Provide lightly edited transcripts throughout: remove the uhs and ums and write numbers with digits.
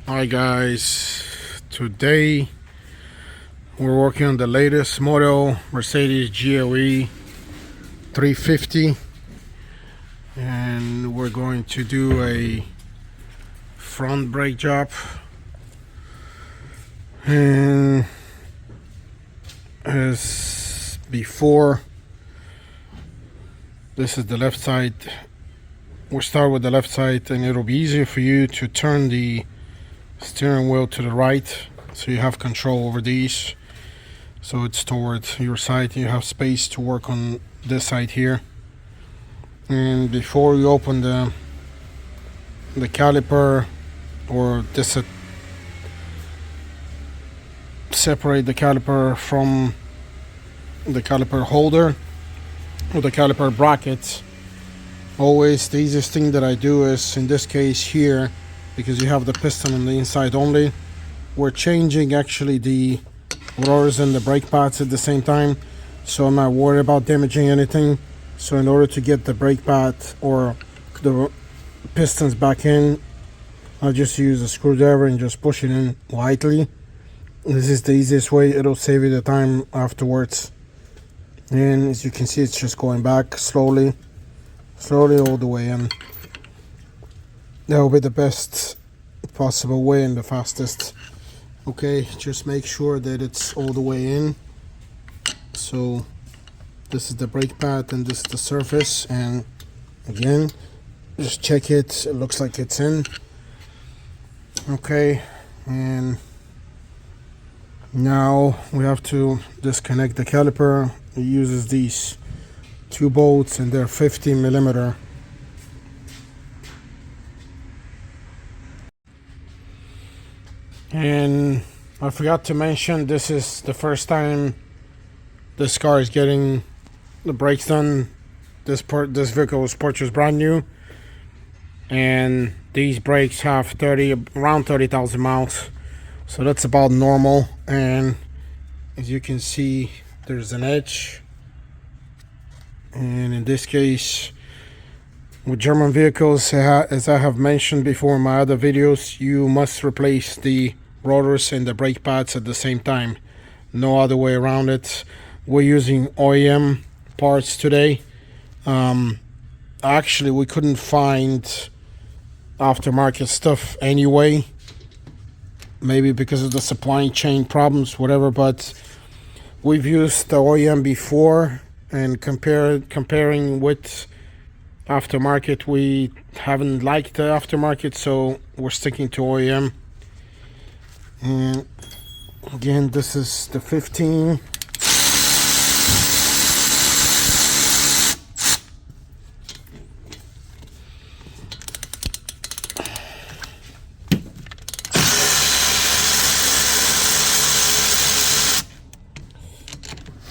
Hi guys, today we're working on the latest model Mercedes GLE 350 and we're going to do a front brake job. And as before, this is the left side. We'll start with the left side and it'll be easier for you to turn the steering wheel to the right so you have control over these, so it's towards your side. You have space to work on this side here. And before you open the caliper or separate the caliper from the caliper holder or the caliper bracket, always the easiest thing that I do is, in this case here, because you have the piston on the inside only, we're changing actually the rotors and the brake pads at the same time, so I'm not worried about damaging anything. So in order to get the brake pad or the pistons back in, I'll just use a screwdriver and just push it in lightly. This is the easiest way. It'll save you the time afterwards. And as you can see, it's just going back slowly all the way in. That will be the best possible way and the fastest. Okay, just make sure that it's all the way in. So this is the brake pad and this is the surface, and again just check it. It looks like it's in. Okay, and now we have to disconnect the caliper. It uses these two bolts and they're 50mm. And I forgot to mention, this is the first time this car is getting the brakes done. This vehicle was purchased brand new, and these brakes have around 30,000 miles, so that's about normal. And as you can see, there's an edge, and in this case, with German vehicles, as I have mentioned before in my other videos, you must replace the rotors and the brake pads at the same time. No other way around it. We're using OEM parts today. Actually, we couldn't find aftermarket stuff anyway. Maybe because of the supply chain problems, whatever, but we've used the OEM before, and comparing with aftermarket, we haven't liked the aftermarket, so we're sticking to OEM. And again, this is the 15.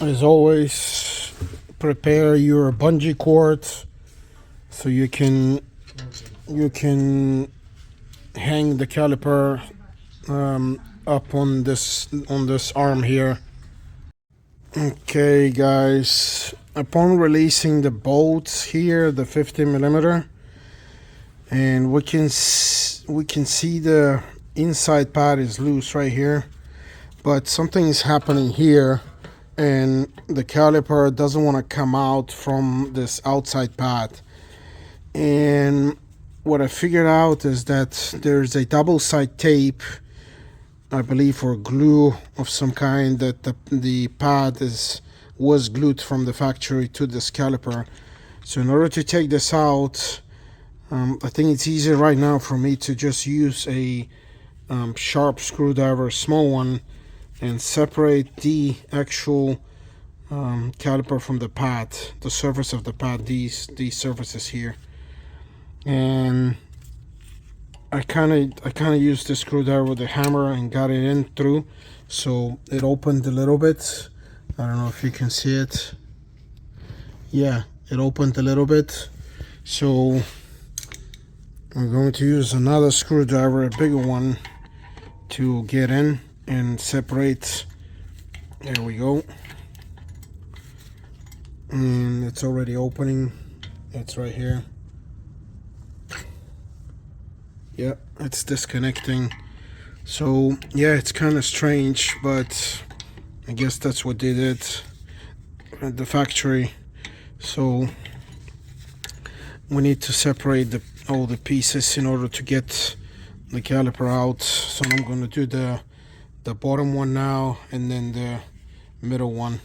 As always, prepare your bungee cord so you can hang the caliper up on this arm here. Okay guys, upon releasing the bolts here, the 50mm, and we can see the inside pad is loose right here, but something is happening here, and the caliper doesn't want to come out from this outside pad. And what I figured out is that there's a double side tape, I believe, or glue of some kind, that the pad was glued from the factory to this caliper. So in order to take this out, I think it's easier right now for me to just use a sharp screwdriver, small one, and separate the actual caliper from the pad, the surface of the pad, these surfaces here. And I kind of used the screwdriver with the hammer and got it in through, so it opened a little bit. I don't know if you can see it. Yeah, it opened a little bit. So I'm going to use another screwdriver, a bigger one, to get in and separate. There we go. And it's already opening. It's right here. Yep, it's disconnecting. So yeah, it's kind of strange, but I guess that's what they did at the factory. So we need to separate all the pieces in order to get the caliper out. So I'm going to do the bottom one now, and then the middle one.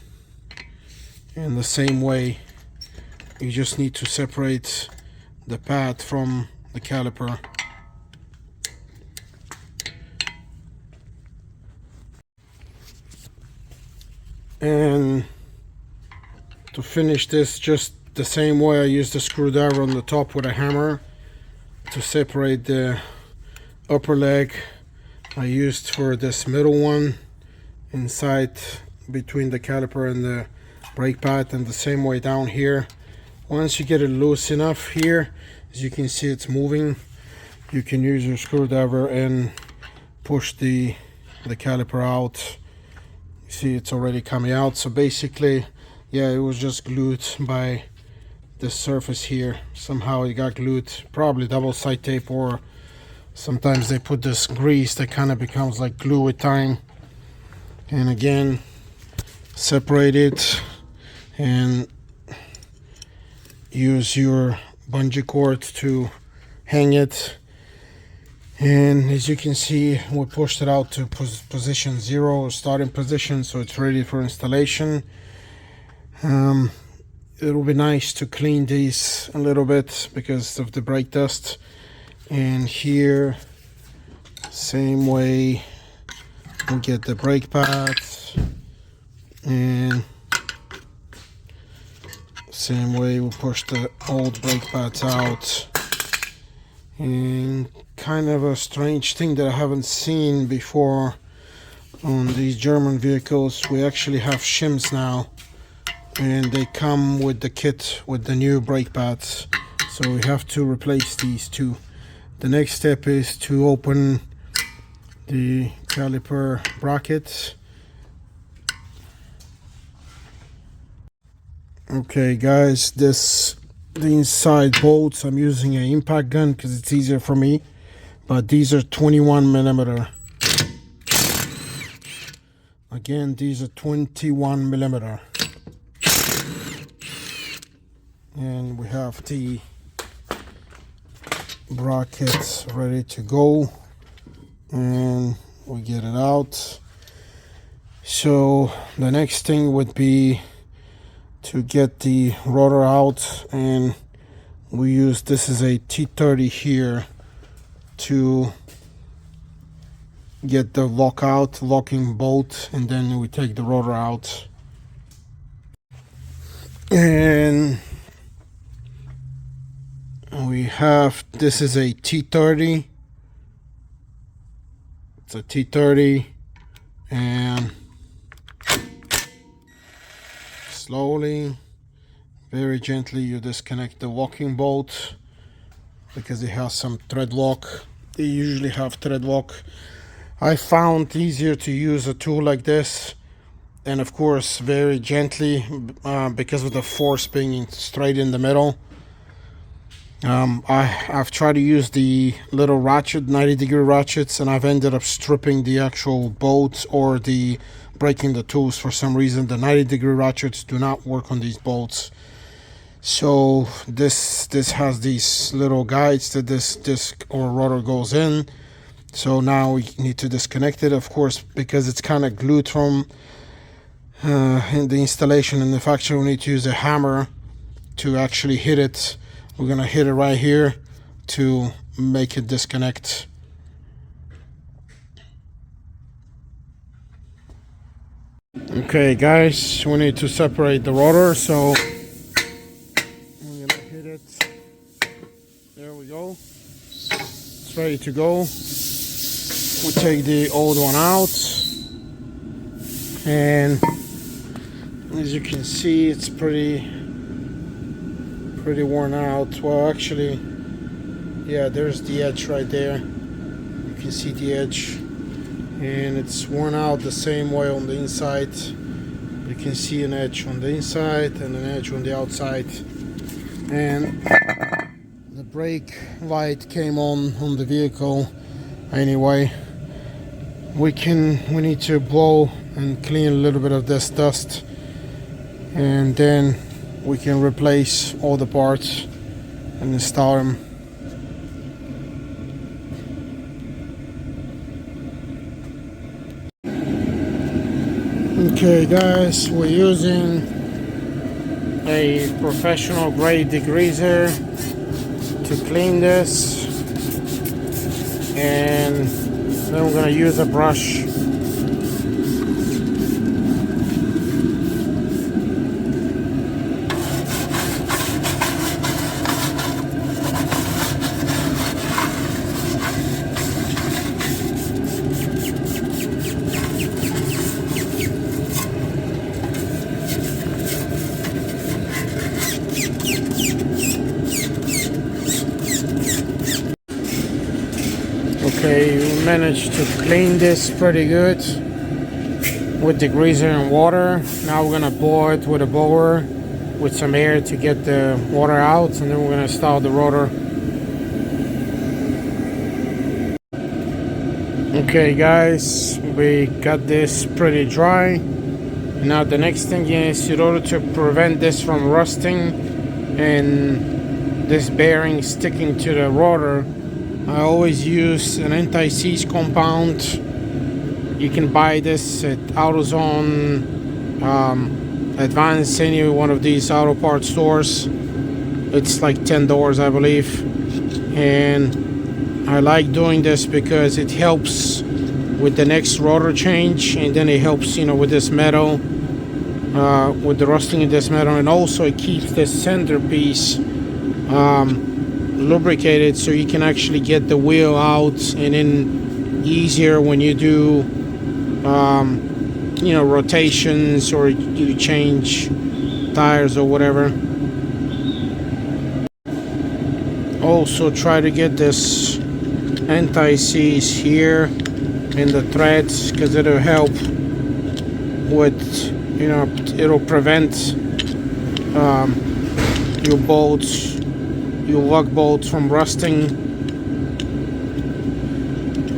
In the same way, you just need to separate the pad from the caliper. And to finish this, just the same way, I use the screwdriver on the top with a hammer to separate the upper leg I used for this middle one inside between the caliper and the brake pad, and the same way down here. Once you get it loose enough here, as you can see it's moving, you can use your screwdriver and push the caliper out. You see it's already coming out. So basically, yeah, it was just glued by the surface here. Somehow it got glued, probably double side tape, or sometimes they put this grease that kind of becomes like glue with time. And again, separate it and use your bungee cord to hang it. And as you can see, we pushed it out to position 0, starting position, so it's ready for installation. It will be nice to clean these a little bit because of the brake dust. And here, same way, we get the brake pads, and same way we push the old brake pads out. And kind of a strange thing that I haven't seen before on these German vehicles, we actually have shims now, and they come with the kit with the new brake pads, so we have to replace these two. The next step is to open the caliper brackets. Okay guys, the inside bolts, I'm using an impact gun because it's easier for me, but these are 21 millimeter. Again, these are 21 millimeter. And we have the brackets ready to go, and we get it out. So the next thing would be to get the rotor out, and we use, this is a T30 here, to get the locking bolt, and then we take the rotor out. And we have, this is a T30, it's a T30, and slowly, very gently, you disconnect the locking bolt because it has some thread lock. They usually have thread lock. I found easier to use a tool like this, and of course very gently, because of the force being straight in the middle. I've tried to use the little ratchet, 90-degree ratchets, and I've ended up stripping the actual bolts or breaking the tools for some reason. The 90-degree ratchets do not work on these bolts. So this has these little guides that this disc or rotor goes in. So now we need to disconnect it, of course, because it's kind of glued from in the installation in the factory. We need to use a hammer to actually hit it. We're gonna hit it right here to make it disconnect. Okay guys, we need to separate the rotor, so I'm gonna hit it. There we go. It's ready to go. We take the old one out, and as you can see, it's pretty worn out. Well, actually, yeah, there's the edge right there. You can see the edge, and it's worn out the same way on the inside. You can see an edge on the inside and an edge on the outside. And the brake light came on the vehicle anyway, we need to blow and clean a little bit of this dust, and then we can replace all the parts and install them. Okay guys, we're using a professional grade degreaser to clean this, and then we're going to use a brush. Okay, we managed to clean this pretty good with degreaser and water. Now we're gonna blow it with a blower with some air to get the water out, and then we're gonna install the rotor. Okay guys, we got this pretty dry. Now the next thing is, in order to prevent this from rusting and this bearing sticking to the rotor, I always use an anti-seize compound. You can buy this at AutoZone, Advance, any one of these auto parts stores. It's like $10, I believe. And I like doing this because it helps with the next rotor change, and then it helps, you know, with this metal, with the rusting in this metal, and also it keeps the centerpiece lubricated, so you can actually get the wheel out, and then easier when you do you know, rotations, or you change tires or whatever. Also try to get this anti-seize here in the threads, because it'll help with, you know, it'll prevent your bolts, your lug bolts from rusting.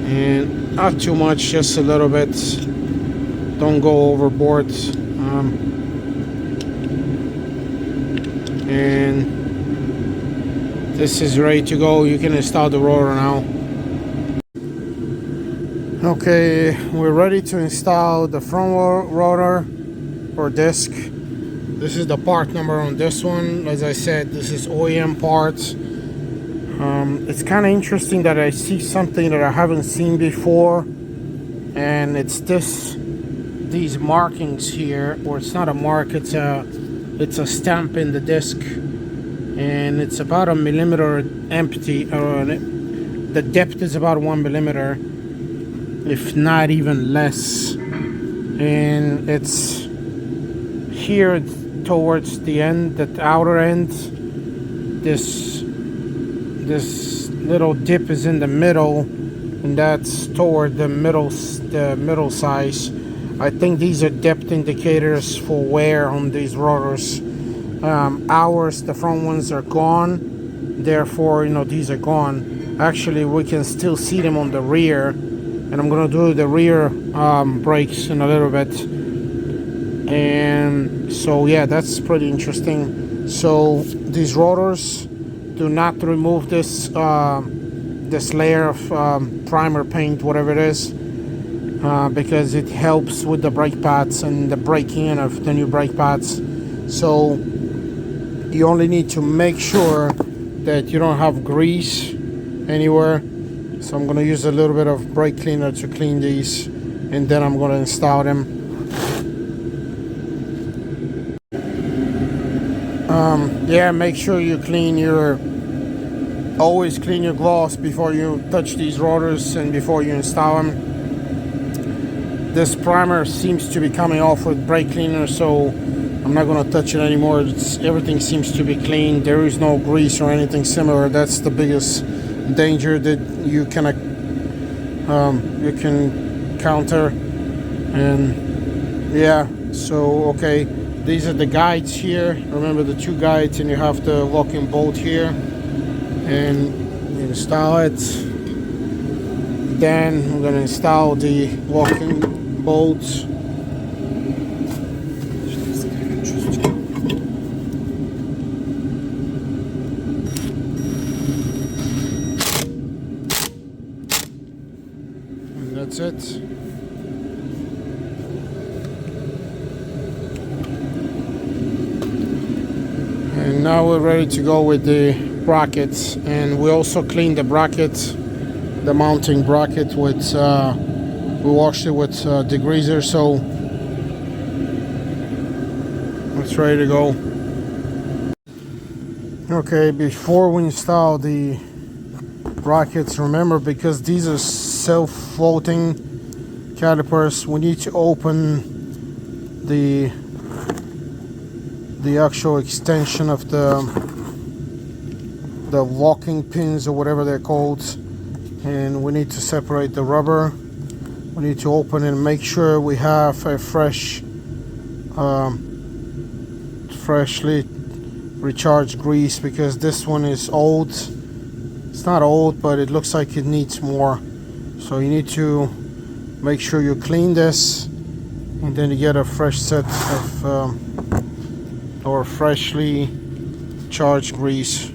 And not too much, just a little bit, don't go overboard. And this is ready to go. You can install the rotor now. Okay, we're ready to install the front rotor or disc. This is the part number on this one. As I said, this is OEM parts. It's kind of interesting that I see something that I haven't seen before, and it's these markings here, or it's not a mark, it's a stamp in the disc, and it's about 1 millimeter empty, or the depth is about 1 millimeter, if not even less, and it's here towards the end, the outer end. This little dip is in the middle, and that's toward the middle size. I think these are depth indicators for wear on these rotors. Ours, the front ones are gone, therefore, you know, these are gone. Actually, we can still see them on the rear, and I'm gonna do the rear brakes in a little bit. And so yeah, that's pretty interesting. So these rotors, do not remove this this layer of primer paint, whatever it is, because it helps with the brake pads and the braking in of the new brake pads. So you only need to make sure that you don't have grease anywhere. So I'm going to use a little bit of brake cleaner to clean these, and then I'm going to install them. Yeah, make sure you always clean your gloves before you touch these rotors and before you install them. This primer seems to be coming off with brake cleaner, so I'm not going to touch it anymore. Everything seems to be clean. There is no grease or anything similar. That's the biggest danger that you can counter. And yeah, so okay, these are the guides here. Remember the 2 guides, and you have the locking bolt here, and you install it. then we're gonna install the locking bolts. And that's it. And now we're ready to go with the brackets, and we also cleaned the bracket, the mounting bracket, with we washed it with degreaser, so it's ready to go. Okay, before we install the brackets, remember, because these are self-floating calipers, we need to open the actual extension of the locking pins, or whatever they're called, and we need to separate the rubber. We need to open it and make sure we have a freshly recharged grease, because this one is old. It's not old, but it looks like it needs more. So you need to make sure you clean this, and then you get a fresh set of or freshly charged grease.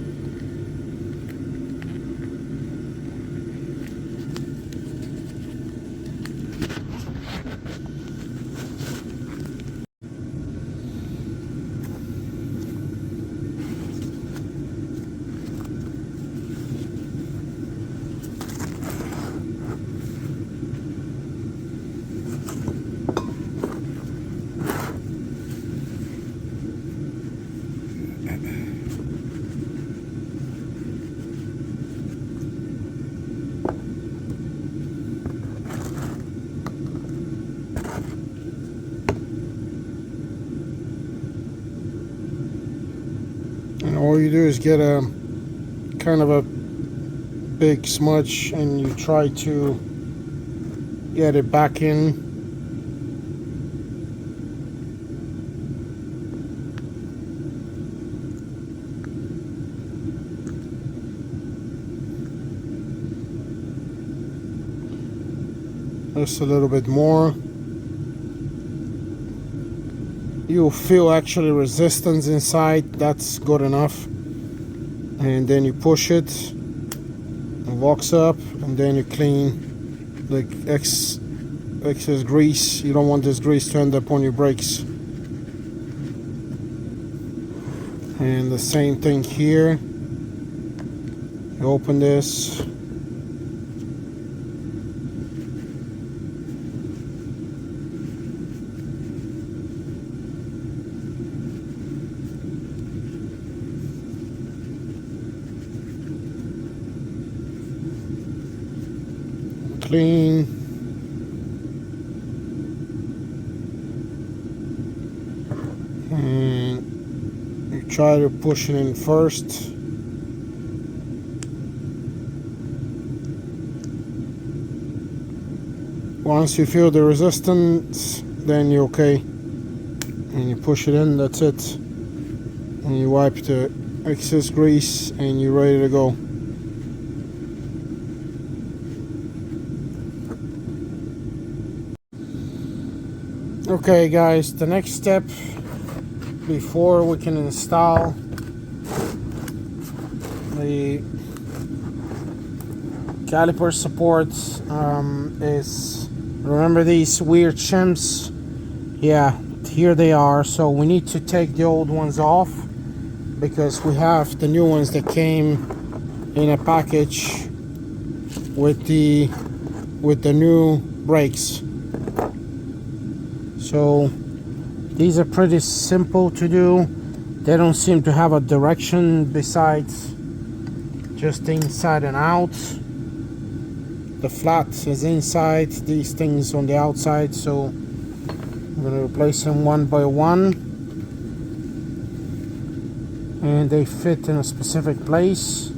And all you do is get a kind of a big smudge, and you try to get it back in. Just a little bit more. You'll feel actually resistance inside. That's good enough. And then you push it, it locks up, and then you clean the excess grease. You don't want this grease to end up on your brakes. And the same thing here. You open this. Clean. And you try to push it in first. Once you feel the resistance, then you're okay. And you push it in, that's it. And you wipe the excess grease, and you're ready to go. Okay guys, the next step before we can install the caliper supports is, remember these weird shims? Yeah, here they are. So we need to take the old ones off, because we have the new ones that came in a package with the new brakes. So these are pretty simple to do. They don't seem to have a direction besides just inside and out. The flat is inside, these things on the outside. So I'm going to replace them one by one, and they fit in a specific place.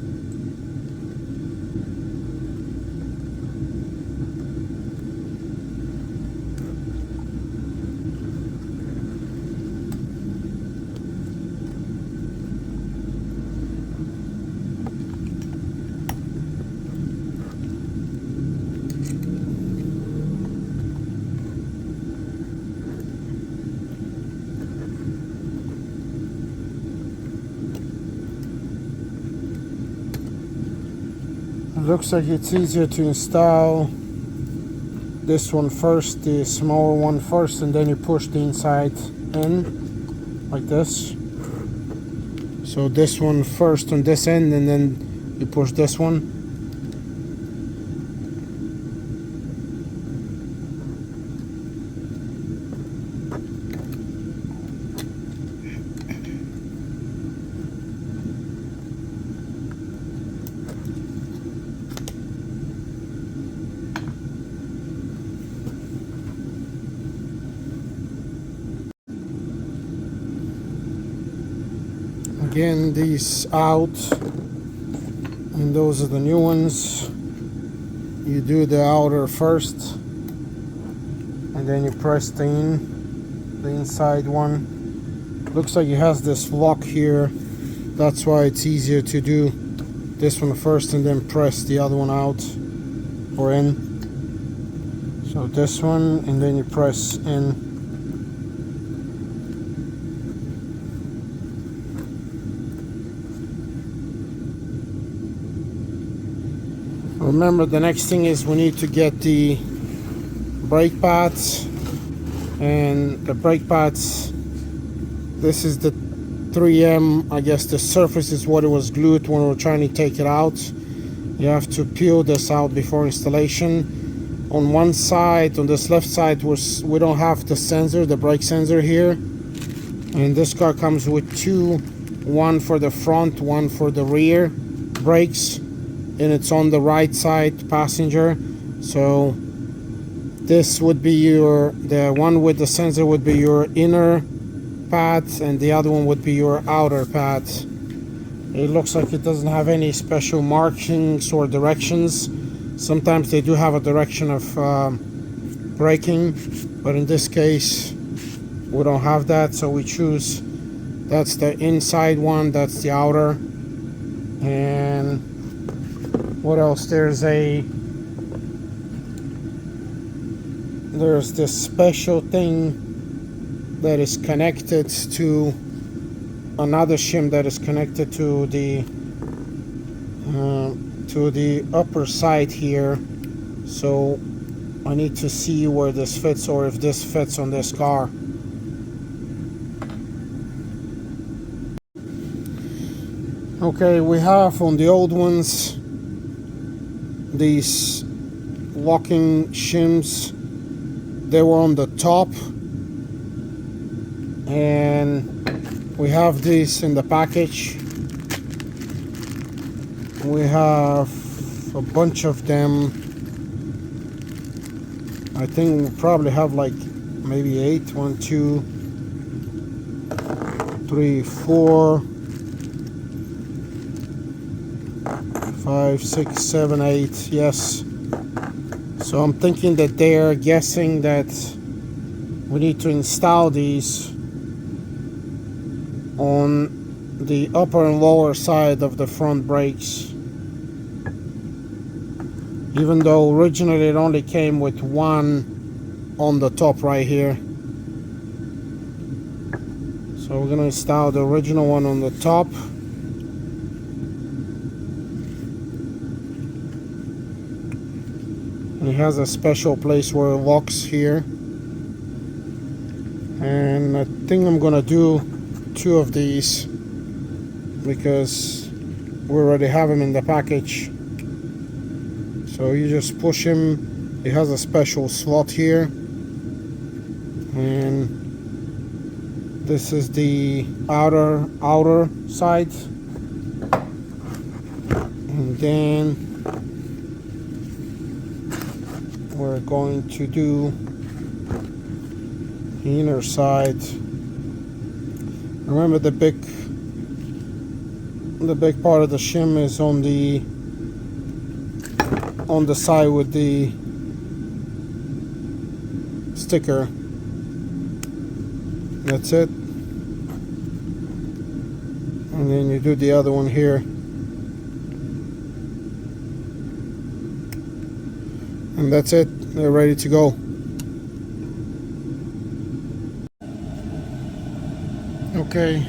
Looks like it's easier to install this one first, the smaller one first, and then you push the inside in like this. So this one first on this end, and then you push this one. Again, these out, and those are the new ones. You do the outer first, and then you press the inside one. Looks like it has this lock here. That's why it's easier to do this one first and then press the other one out or in. So this one, and then you press in. Remember, the next thing is we need to get the brake pads, and the brake pads, this is the 3M, I guess the surface is what it was glued when we were trying to take it out. You have to peel this out before installation. On one side, on this left side, we don't have the sensor, the brake sensor here, and this car comes with two, one for the front, one for the rear brakes, and it's on the right side passenger. So this would be the one with the sensor would be your inner pad, and the other one would be your outer pad. It looks like it doesn't have any special markings or directions. Sometimes they do have a direction of braking, but in this case we don't have that, so we choose, that's the inside one, that's the outer. And what else? There's this special thing that is connected to another shim that is connected to the upper side here. So I need to see where this fits, or if this fits on this car. Okay, we have on the old ones these locking shims. They were on the top, and we have this in the package. We have a bunch of them. I think we probably have like maybe 8. 1, 2, 3, 4, 5, 6, 7, 8. Yes. So I'm thinking that they're guessing that we need to install these on the upper and lower side of the front brakes, even though originally it only came with one on the top right here. So we're going to install the original one on the top. And it has a special place where it locks here. And I think I'm going to do 2 of these because we already have them in the package. So you just push him. It has a special slot here, and this is the outer side, and then we're going to do the inner side. Remember, the big part of the shim is on the side with the sticker. That's it. And then you do the other one here. And that's it. They're ready to go. Okay,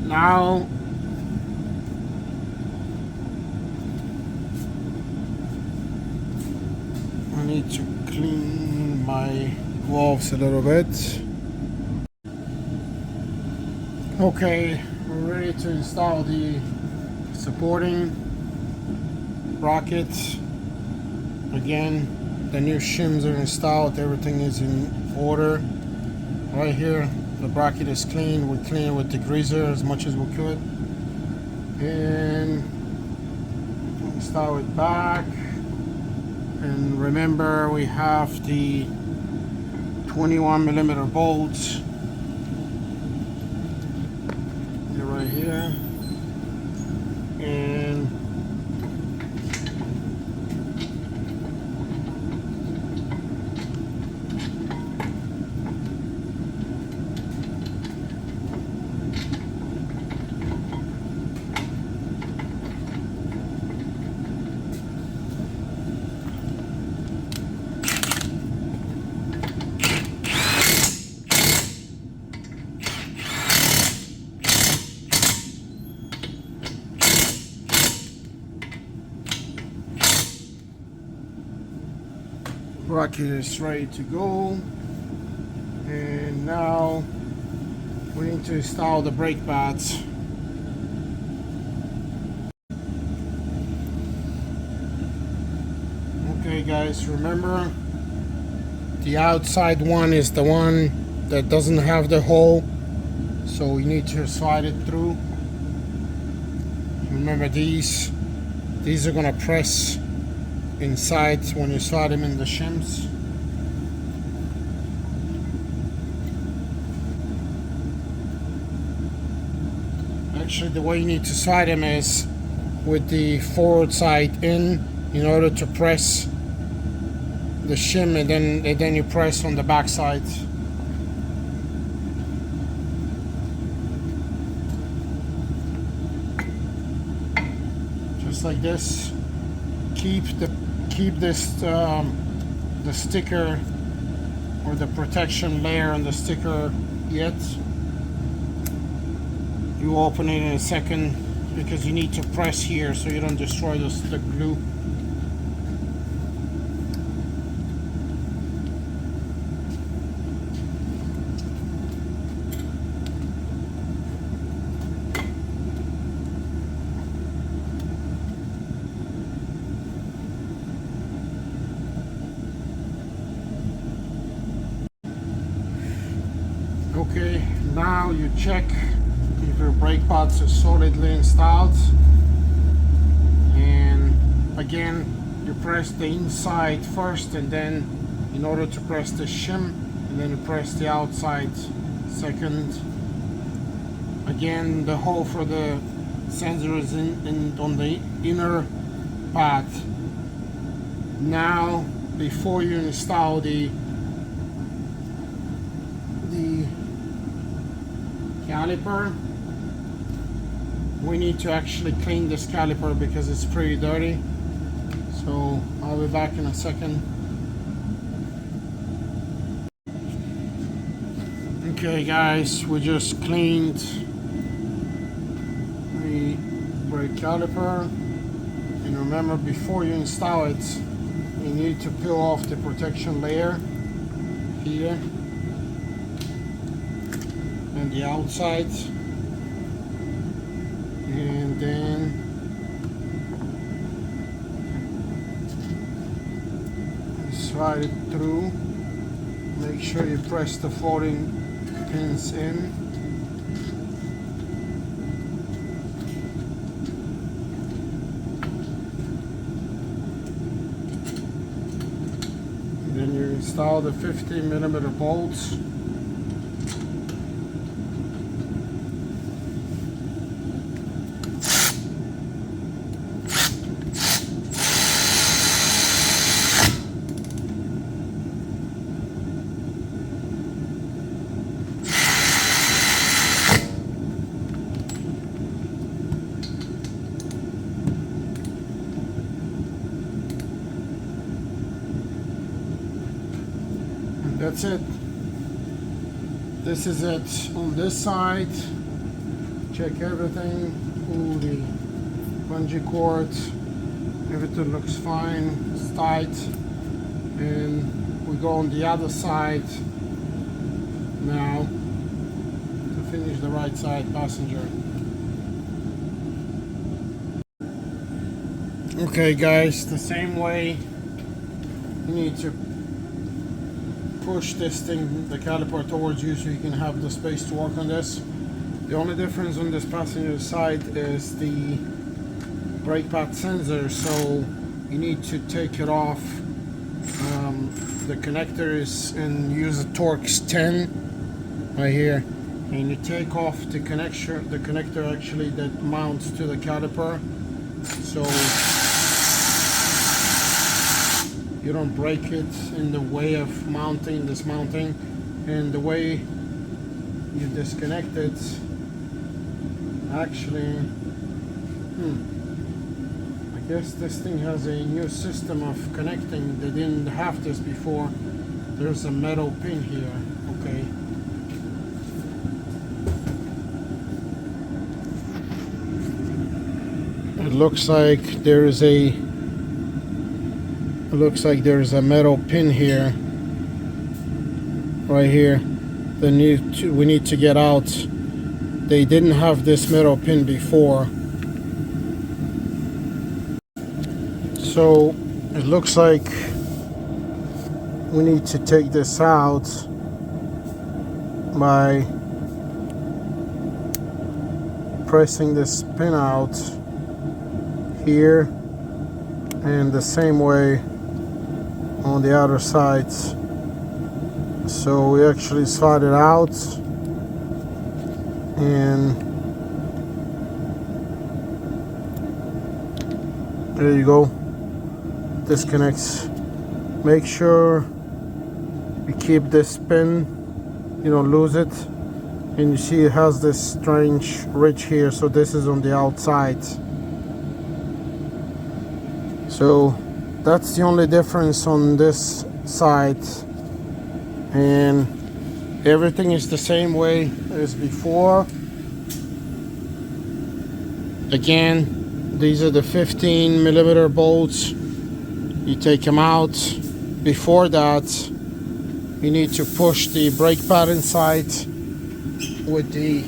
now need to clean my gloves a little bit. Okay, we're ready to install the supporting brackets. Again, the new shims are installed, everything is in order. Right here, the bracket is clean. We clean it with the greaser as much as we could. And install it back. And remember, we have the 21mm bolts. They're right here. And bracket is ready to go. And now we need to install the brake pads. Okay guys, remember the outside one is the one that doesn't have the hole, so you need to slide it through. Remember these are gonna press inside when you slide them in the shims. Actually, the way you need to slide them is with the forward side in order to press the shim, and then you press on the back side. Just like this. Keep this the sticker or the protection layer on the sticker yet. You open it in a second because you need to press here so you don't destroy the glue. Okay, now you check if your brake pads are solidly installed, and again you press the inside first, and then in order to press the shim, and then you press the outside second. Again, the hole for the sensor is in on the inner pad. Now before you install the caliper, we need to actually clean this caliper because it's pretty dirty. So I'll be back in a second. Okay guys, we just cleaned the brake caliper, and remember, before you install it, you need to peel off the protection layer here and the outside, and then slide it through. Make sure you press the floating pins in. And then you install the 50mm bolts. That's it. This is it on this side. Check everything. Pull the bungee cord. Everything looks fine. It's tight. and we go on the other side now to finish the right side passenger. Okay guys, the same way you need to push this thing, the caliper, towards you so you can have the space to work on this. The only difference on this passenger side is the brake pad sensor, so you need to take it off. The connector is, and use a Torx 10 right here, and you take off the connector actually that mounts to the caliper, so you don't break it in the way of dismounting, and the way you disconnect it actually, I guess this thing has a new system of connecting. They didn't have this before. There's a metal pin here. Okay. It looks like there's a metal pin here, right here. We need to get out. They didn't have this metal pin before, so it looks like we need to take this out by pressing this pin out here, and the same way on the other side. So we actually slide it out, and there you go. Disconnects. Make sure you keep this pin, you don't lose it. And you see it has this strange ridge here, so this is on the outside. So that's the only difference on this side, and everything is the same way as before. Again, these are the 15mm bolts. You take them out. Before that, you need to push the brake pad inside with the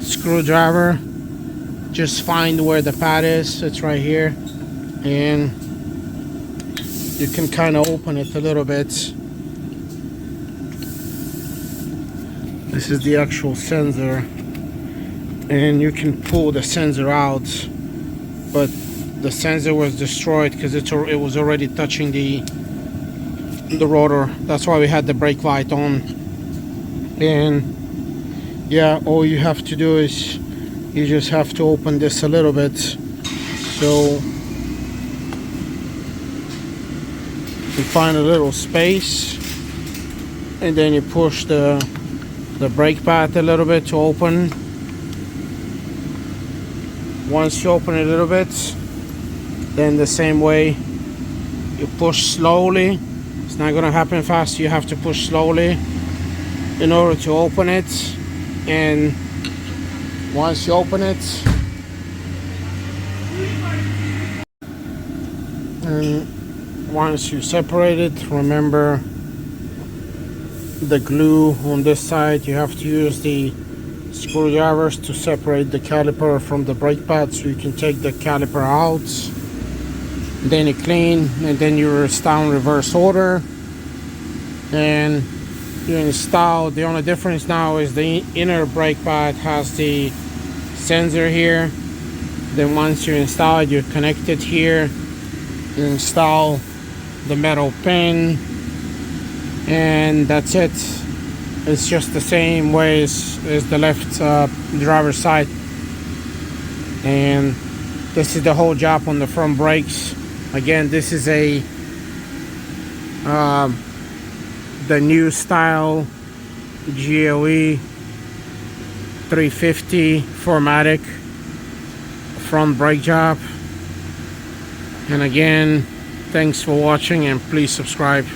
screwdriver. Just find where the pad is. It's right here, and you can kind of open it a little bit. This is the actual sensor, and you can pull the sensor out, but the sensor was destroyed because it was already touching the rotor. That's why we had the brake light on. And yeah, all you have to do is you just have to open this a little bit, so you find a little space, and then you push the brake pad a little bit to open. Once you open it a little bit, then the same way you push slowly. It's not going to happen fast. You have to push slowly in order to open it. And once you open it, and once you separate it, remember the glue on this side. You have to use the screwdrivers to separate the caliper from the brake pad, so you can take the caliper out. Then you clean, and then you install in reverse order, and you install. The only difference now is the inner brake pad has the sensor here. Then once you install it, you connect it here, you install the metal pin, and that's it. It's just the same way as the left driver's side. And this is the whole job on the front brakes. Again, this is the new style GOE 350 4MATIC front brake job. And again, thanks for watching, and please subscribe.